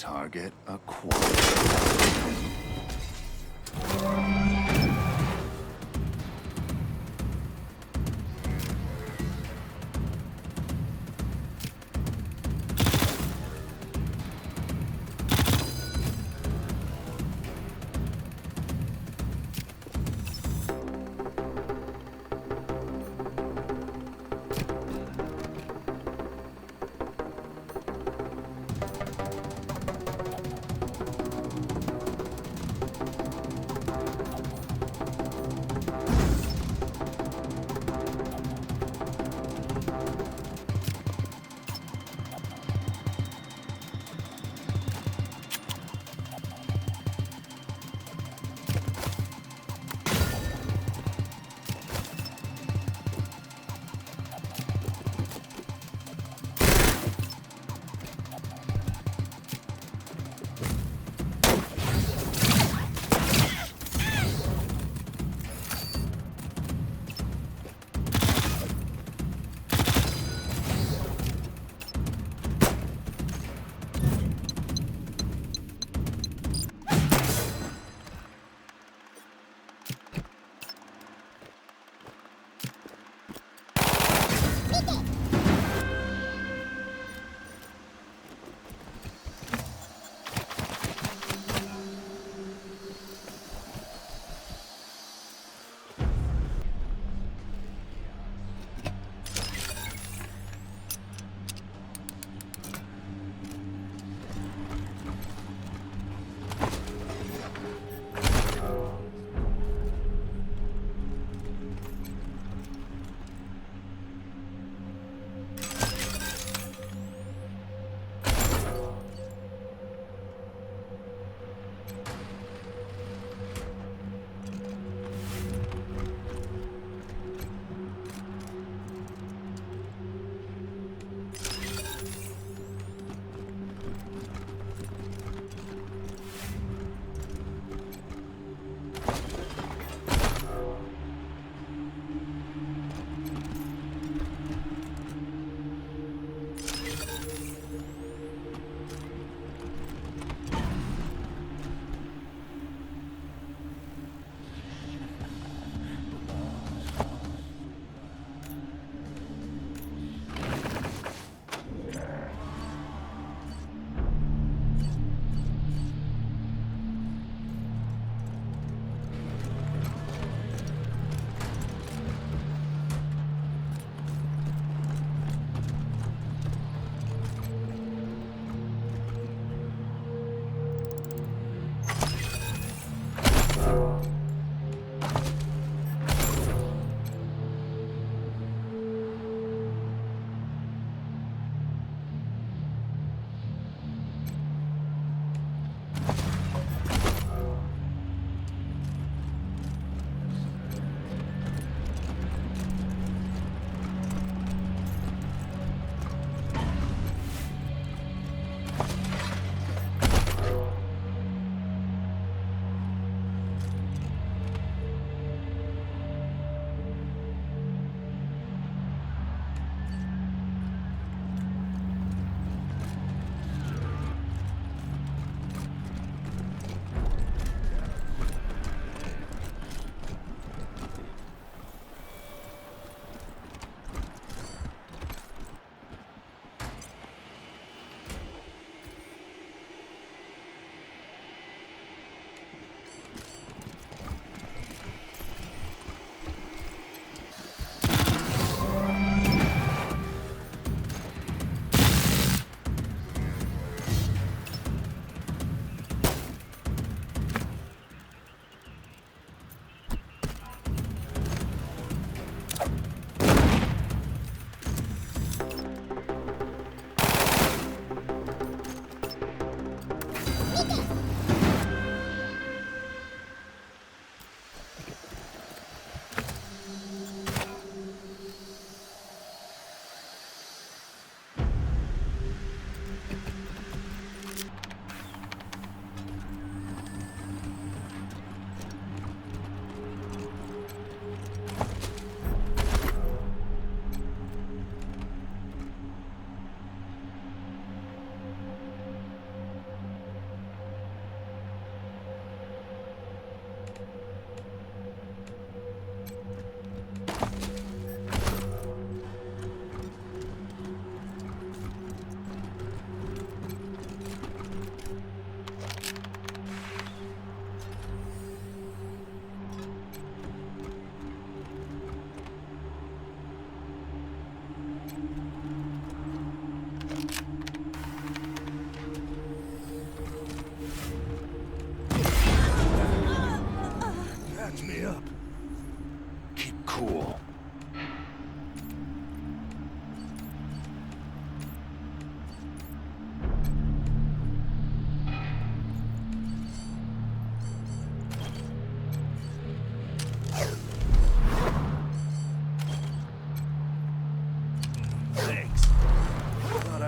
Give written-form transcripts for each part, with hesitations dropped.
Target acquired.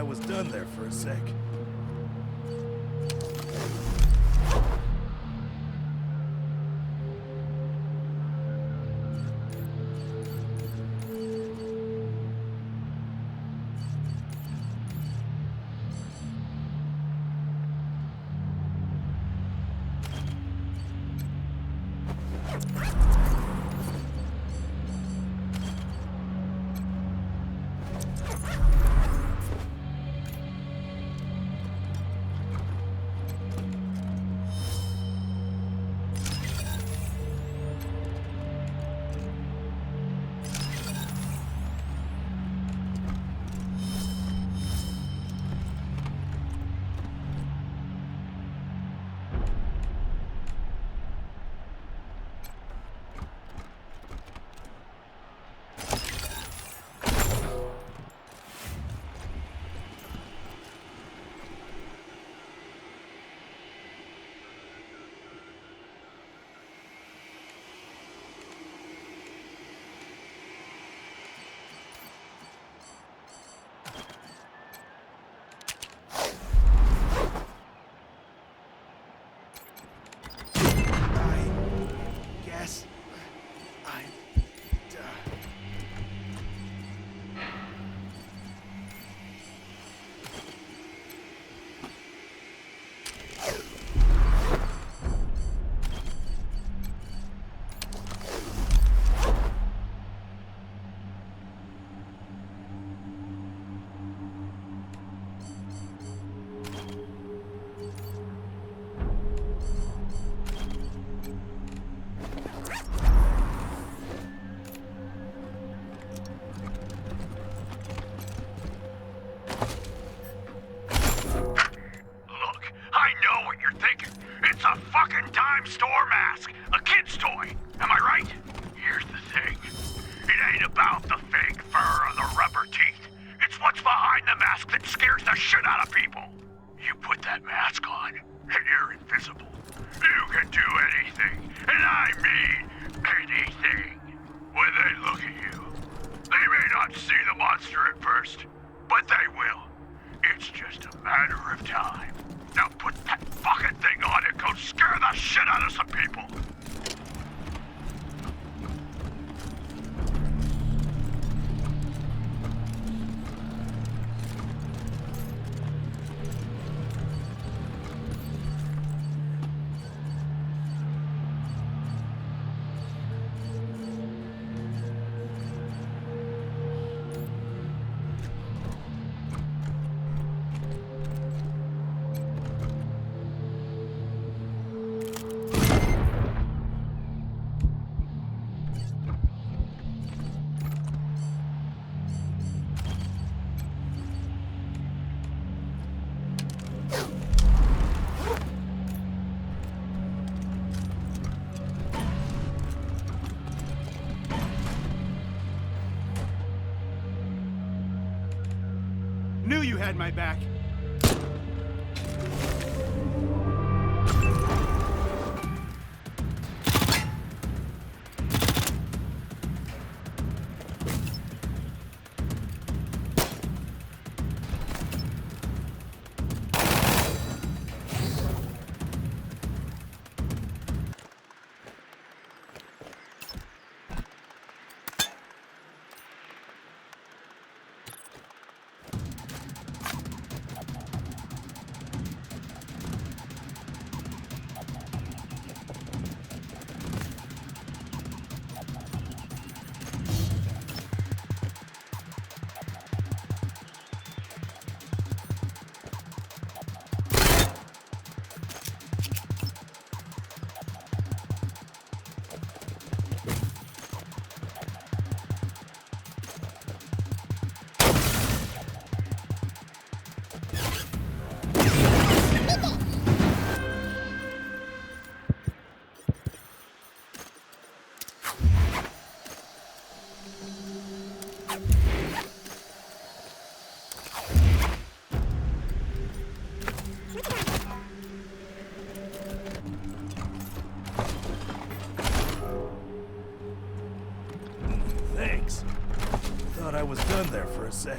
was done there for a sec. Knew you had my back. Thanks. Thought I was done there for a sec.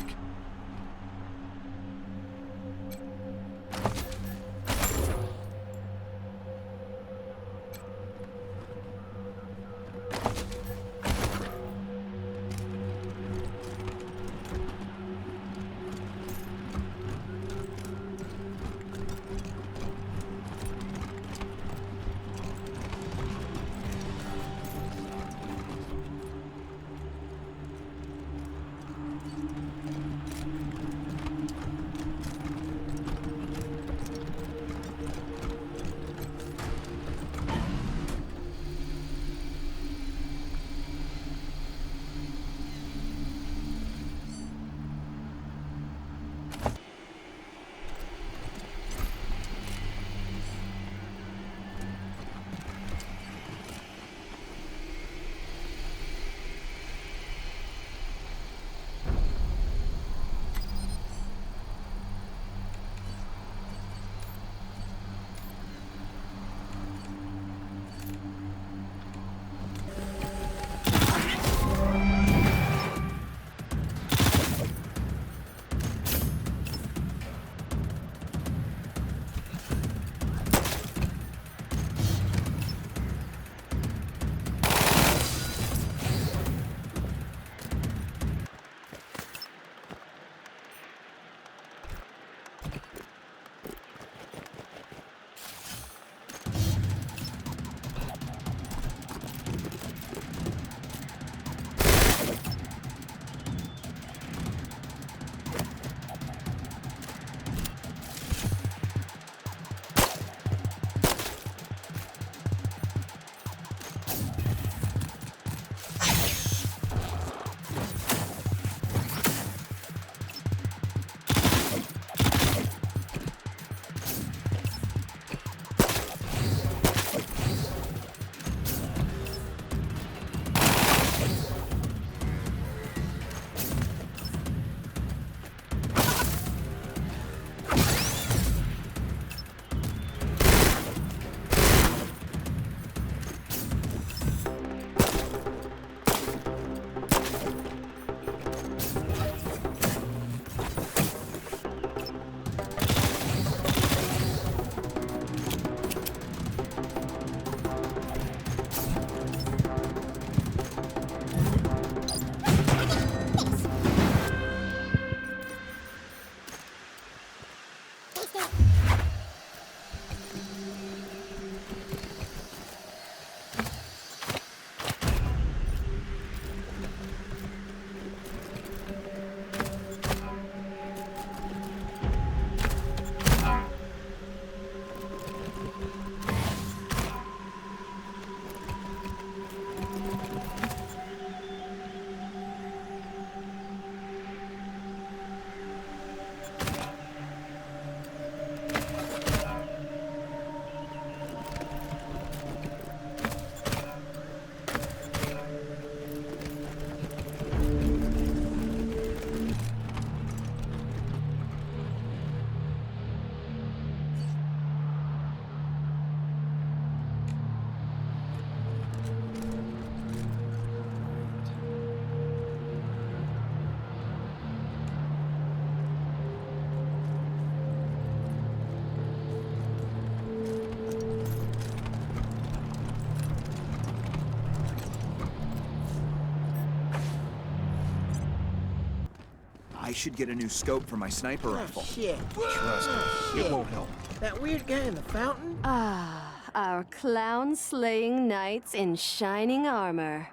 I should get a new scope for my sniper rifle. Shit. Trust me, it won't help. That weird guy in the fountain? Ah, our clown-slaying knights in shining armor.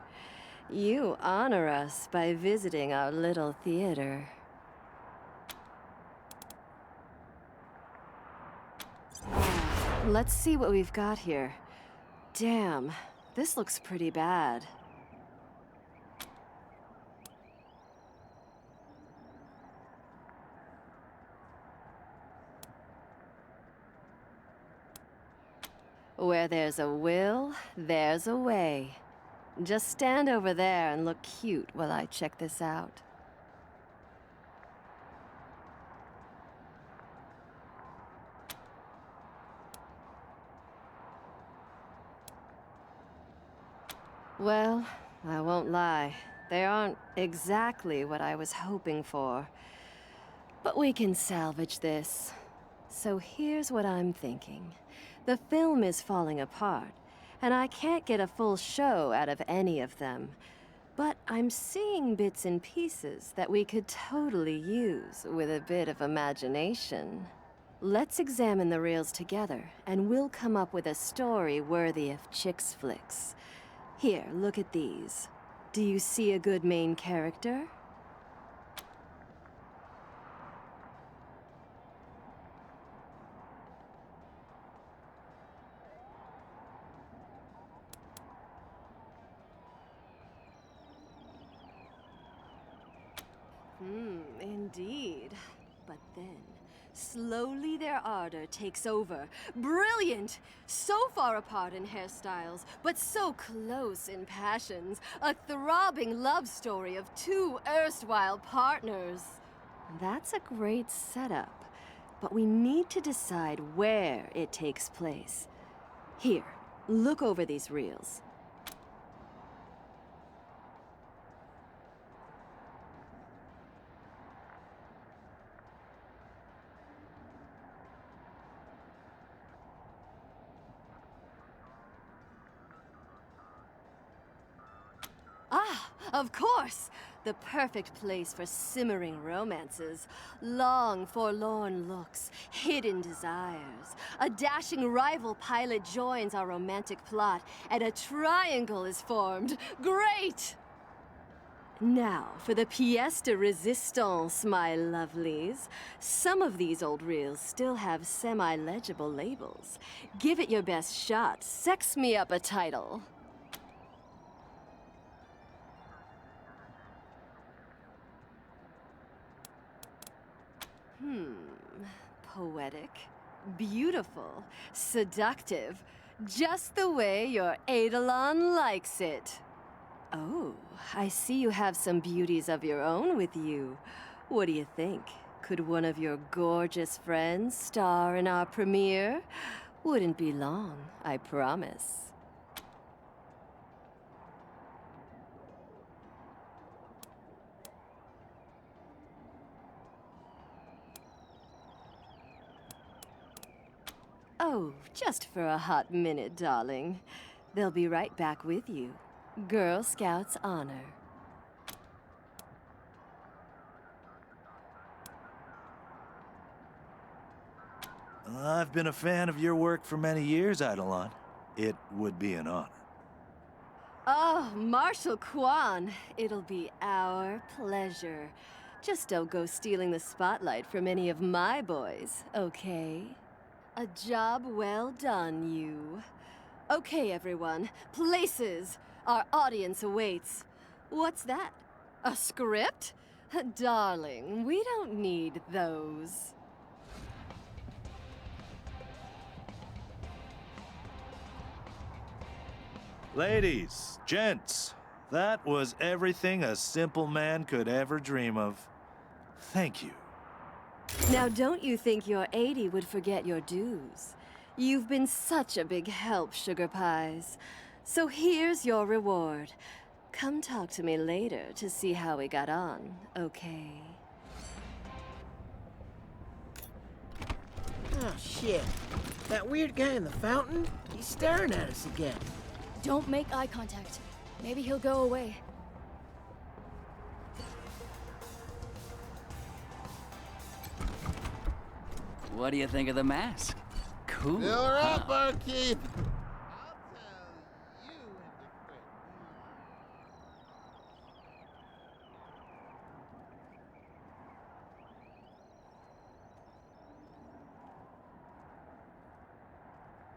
You honor us by visiting our little theater. Let's see what we've got here. Damn, this looks pretty bad. Where there's a will, there's a way. Just stand over there and look cute while I check this out. Well, I won't lie. They aren't exactly what I was hoping for. But we can salvage this. So here's what I'm thinking. The film is falling apart, and I can't get a full show out of any of them. But I'm seeing bits and pieces that we could totally use with a bit of imagination. Let's examine the reels together, and we'll come up with a story worthy of Chicks Flicks. Here, look at these. Do you see a good main character? Indeed. But then, slowly their ardor takes over. Brilliant! So far apart in hairstyles, but so close in passions. A throbbing love story of two erstwhile partners. That's a great setup, but we need to decide where it takes place. Here, look over these reels. Ah, of course! The perfect place for simmering romances. Long, forlorn looks, hidden desires. A dashing rival pilot joins our romantic plot, and a triangle is formed. Great! Now, for the pièce de résistance, my lovelies. Some of these old reels still have semi-legible labels. Give it your best shot. Sex me up a title. Poetic, beautiful, seductive, just the way your Eidilon likes it. Oh, I see you have some beauties of your own with you. What do you think? Could one of your gorgeous friends star in our premiere? Wouldn't be long, I promise. Oh, just for a hot minute, darling. They'll be right back with you. Girl Scouts honor. I've been a fan of your work for many years, Eidilon. It would be an honor. Oh, Marshal Quan, it'll be our pleasure. Just don't go stealing the spotlight from any of my boys, okay? A job well done, you. Okay, everyone. Places! Our audience awaits. What's that? A script? Darling, we don't need those. Ladies, gents, that was everything a simple man could ever dream of. Thank you. Now, don't you think your 80 would forget your dues? You've been such a big help, Sugar Pies. So here's your reward. Come talk to me later to see how we got on, okay? Oh, shit. That weird guy in the fountain? He's staring at us again. Don't make eye contact. Maybe he'll go away. What do you think of the mask? Cool. You're huh? up, barkeep.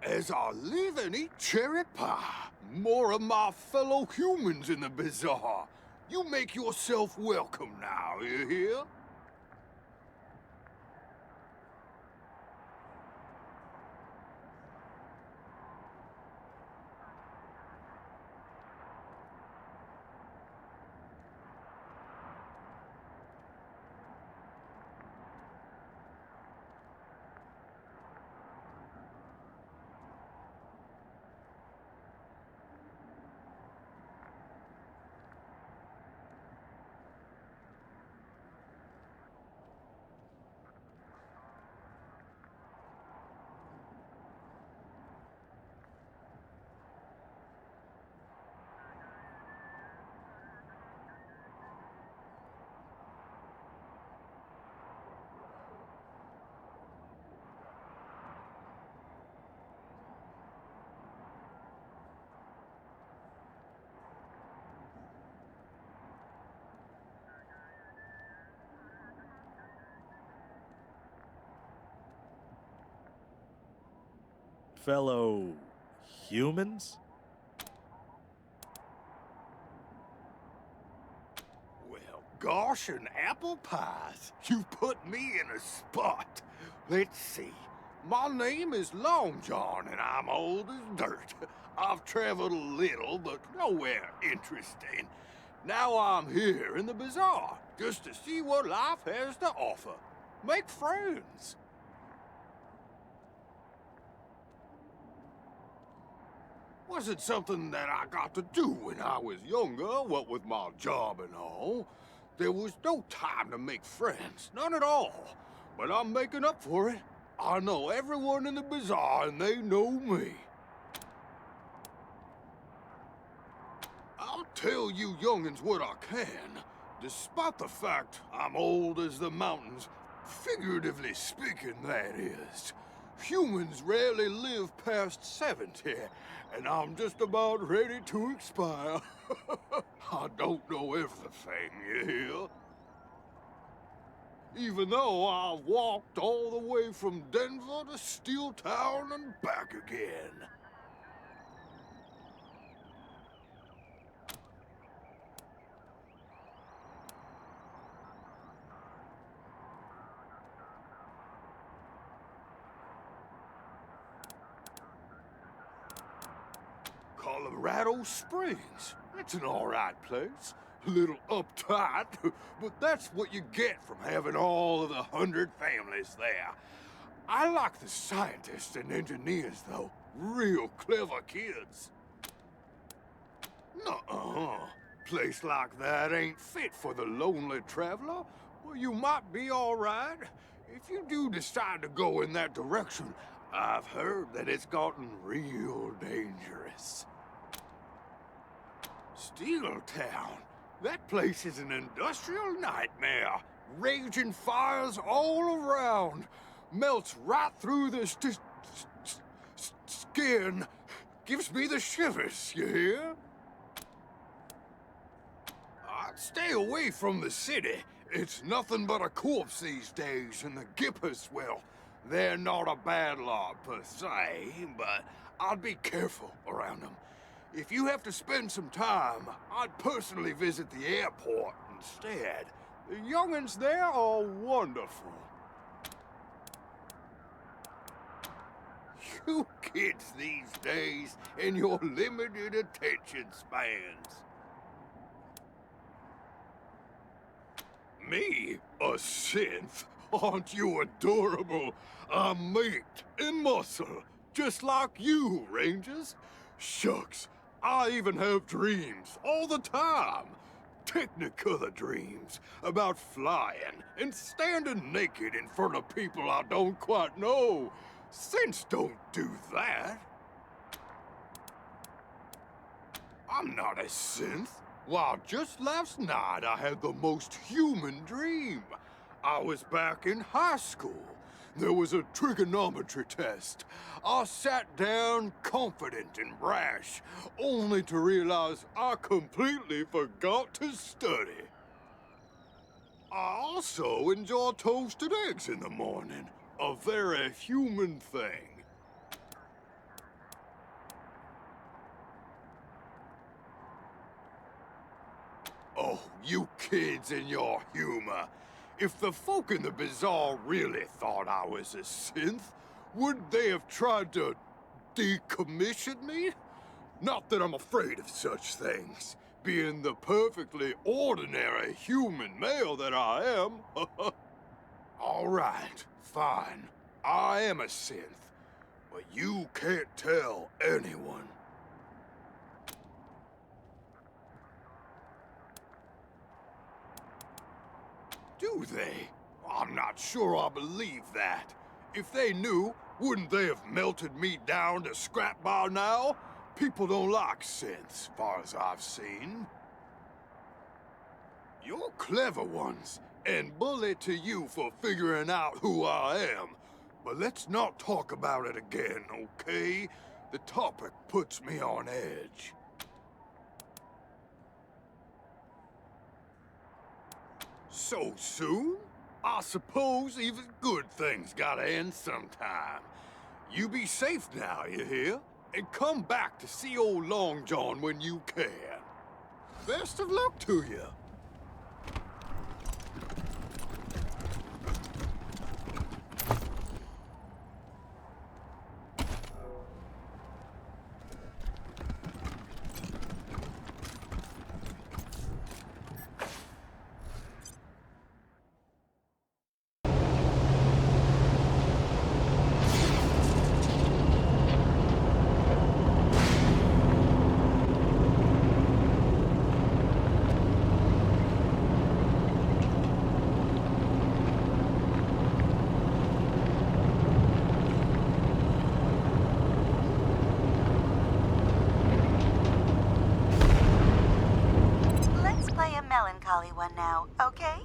As I live and eat cherry pie, more of my fellow humans in the bazaar. You make yourself welcome now, you hear? Fellow humans? Well, gosh, and apple pies. You put me in a spot. Let's see. My name is Long John, and I'm old as dirt. I've traveled a little, but nowhere interesting. Now I'm here in the bazaar, just to see what life has to offer. Make friends. Wasn't something that I got to do when I was younger, what with my job and all. There was no time to make friends, none at all. But I'm making up for it. I know everyone in the bazaar and they know me. I'll tell you youngins what I can, despite the fact I'm old as the mountains, figuratively speaking, that is. Humans rarely live past 70, and I'm just about ready to expire. I don't know everything, you hear? Even though I've walked all the way from Denver to Steel Town and back again. Colorado Springs. That's an all right place. A little uptight, but that's what you get from having all of the 100 families there. I like the scientists and engineers, though. Real clever kids. Nuh-uh. Place like that ain't fit for the lonely traveler. Well, you might be all right. If you do decide to go in that direction, I've heard that it's gotten real dangerous. Steel Town. That place is an industrial nightmare. Raging fires all around. Melts right through the skin. Gives me the shivers, you hear? I'd stay away from the city. It's nothing but a corpse these days, and the Gippers, well, they're not a bad lot per se, but I'd be careful around them. If you have to spend some time, I'd personally visit the airport instead. The young'uns there are wonderful. You kids these days and your limited attention spans. Me? A synth? Aren't you adorable? I'm meat and muscle, just like you, Rangers. Shucks, I even have dreams all the time. Technicolor dreams about flying and standing naked in front of people I don't quite know. Synths don't do that. I'm not a synth. Why, just last night I had the most human dream. I was back in high school. there was a trigonometry test. I sat down confident and brash, only to realize I completely forgot to study. I also enjoy toasted eggs in the morning, a very human thing. Oh, you kids and your humor. If the folk in the bazaar really thought I was a synth, wouldn't they have tried to decommission me? Not that I'm afraid of such things, being the perfectly ordinary human male that I am. All right, fine. I am a synth, but you can't tell anyone. Do they? I'm not sure I believe that. If they knew, wouldn't they have melted me down to scrap by now? People don't like synths, far as I've seen. You're clever ones, and bully to you for figuring out who I am. But let's not talk about it again, okay? The topic puts me on edge. So soon? I suppose even good things gotta end sometime. You be safe now, you hear? And come back to see old Long John when you can. Best of luck to you. Melancholy one now, okay?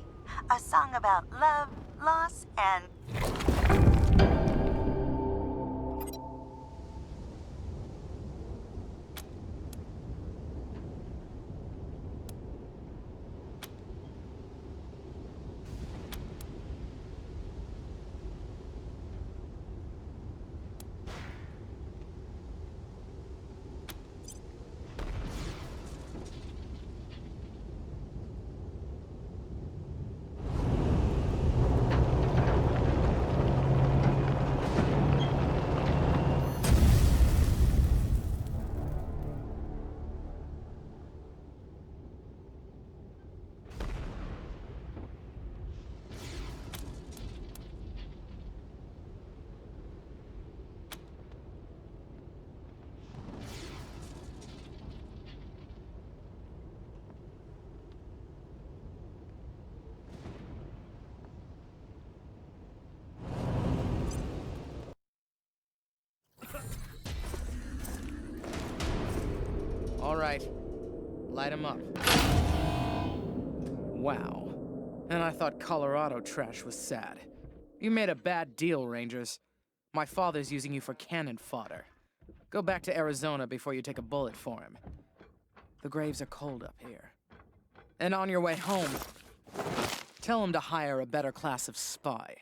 A song about love, loss, and... All right, light 'em up. Wow. And I thought Colorado trash was sad. You made a bad deal, Rangers. My father's using you for cannon fodder. Go back to Arizona before you take a bullet for him. The graves are cold up here. And on your way home, tell him to hire a better class of spy.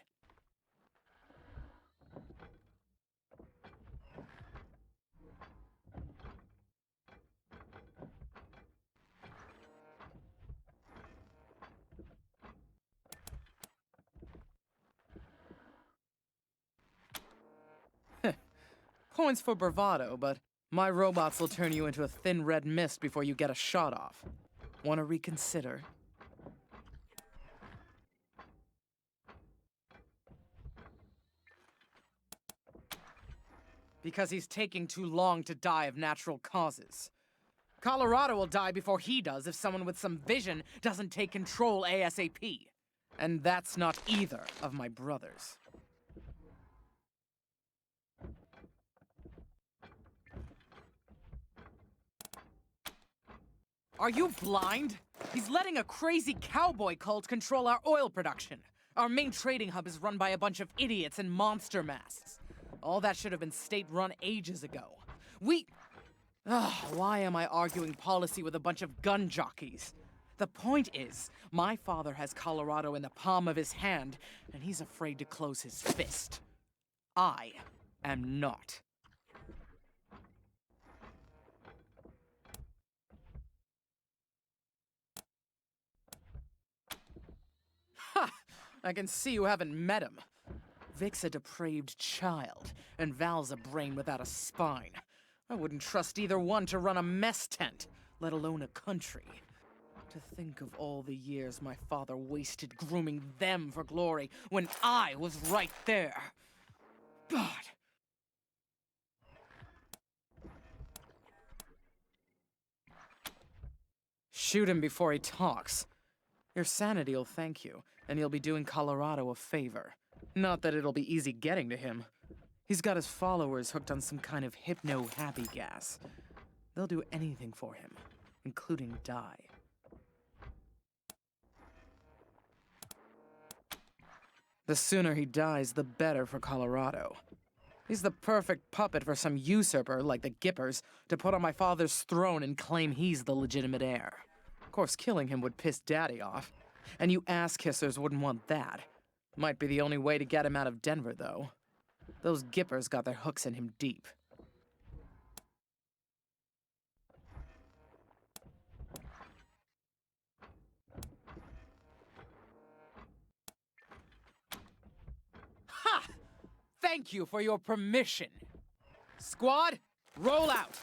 Points for bravado, but my robots will turn you into a thin red mist before you get a shot off. Want to reconsider? Because he's taking too long to die of natural causes. Colorado will die before he does if someone with some vision doesn't take control ASAP. And that's not either of my brothers. Are you blind? He's letting a crazy cowboy cult control our oil production. Our main trading hub is run by a bunch of idiots in monster masks. All that should have been state-run ages ago. Why am I arguing policy with a bunch of gun jockeys? The point is, my father has Colorado in the palm of his hand, and he's afraid to close his fist. I am not. Ha! I can see you haven't met him. Vic's a depraved child, and Val's a brain without a spine. I wouldn't trust either one to run a mess tent, let alone a country. To think of all the years my father wasted grooming them for glory when I was right there. God. Shoot him before he talks. Your sanity'll thank you, and you'll be doing Colorado a favor. Not that it'll be easy getting to him. He's got his followers hooked on some kind of hypno-happy gas. They'll do anything for him, including die. The sooner he dies, the better for Colorado. He's the perfect puppet for some usurper, like the Gippers, to put on my father's throne and claim he's the legitimate heir. Of course, killing him would piss Daddy off. And you ass-kissers wouldn't want that. Might be the only way to get him out of Denver, though. Those Gippers got their hooks in him deep. Ha! Thank you for your permission. Squad, roll out!